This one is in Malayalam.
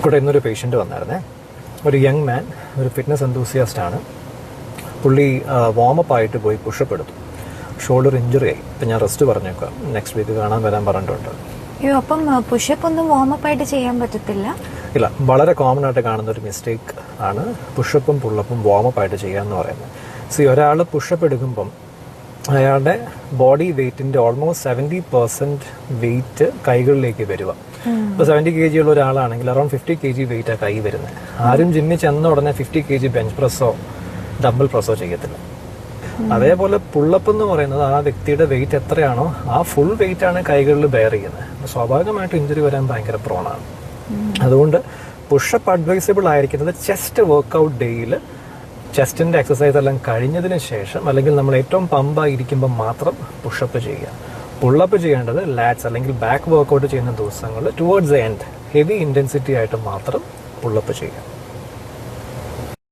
ഇവിടെ ഇന്നൊരു പേഷ്യൻ്റ് വന്നായിരുന്നേ. ഒരു യങ് മാൻ, ഒരു ഫിറ്റ്നസ് എന്തൂസിയാസ്റ്റ് ആണ്. പുള്ളി വാമപ്പ് ആയിട്ട് പോയി പുഷപ്പ് എടുത്തു. ഷോൾഡർ ഇഞ്ചുറി ആയി. ഇപ്പം ഞാൻ റെസ്റ്റ് പറഞ്ഞേക്കാം, നെക്സ്റ്റ് വീക്ക് കാണാൻ വരാൻ പറഞ്ഞിട്ടുണ്ട്. അപ്പം പുഷപ്പ് ഒന്നും വാമപ്പ് ആയിട്ട് ചെയ്യാൻ പറ്റത്തില്ല? ഇല്ല, വളരെ കോമൺ ആയിട്ട് കാണുന്ന ഒരു മിസ്റ്റേക്ക് ആണ് പുഷപ്പും പുള്ളപ്പും വാമപ്പ് ആയിട്ട് ചെയ്യാന്ന് പറയുന്നത്. ഒരാൾ പുഷപ്പ് എടുക്കുമ്പം അയാളുടെ ബോഡി വെയ്റ്റിന്റെ ഓൾമോസ്റ്റ് 70% വെയിറ്റ് കൈകളിലേക്ക് വരിക. ഇപ്പോൾ 70 kg ഉള്ള ഒരാളാണെങ്കിൽ അറൌണ്ട് 50 kg വെയിറ്റ് ആ കൈ വരുന്നത്. ആരും ജിമ്മിൽ ചെന്ന ഉടനെ 50 kg ബെഞ്ച് പ്രസ്സോ ഡംബിൾ പ്രസ്സോ ചെയ്യത്തില്ല. അതേപോലെ പുള്ളപ്പ് എന്ന് പറയുന്നത് ആ വ്യക്തിയുടെ വെയിറ്റ് എത്രയാണോ ആ ഫുൾ വെയിറ്റ് ആണ് കൈകളിൽ ബെയർ ചെയ്യുന്നത്. സ്വാഭാവികമായിട്ട് ഇഞ്ചുറി വരാൻ ഭയങ്കര പ്രോണാണ്. അതുകൊണ്ട് പുഷപ്പ് അഡ്വൈസബിൾ ആയിരിക്കുന്നത് ചെസ്റ്റ് വർക്ക്ഔട്ട് ഡേയിൽ ചെസ്റ്റിന്റെ എക്സസൈസ് എല്ലാം കഴിഞ്ഞതിന് ശേഷം, അല്ലെങ്കിൽ നമ്മൾ ഏറ്റവും പമ്പായിരിക്കുമ്പോൾ മാത്രം പുഷപ്പ് ചെയ്യുക. പുള്ളപ്പ് ചെയ്യേണ്ടത് ലാറ്റ്സ് അല്ലെങ്കിൽ ബാക്ക് വർക്ക്ഔട്ട് ചെയ്യുന്ന ദിവസങ്ങളിൽ towards the end heavy intensity ആയിട്ട് മാത്രം പുള്ളപ്പ് ചെയ്യുക.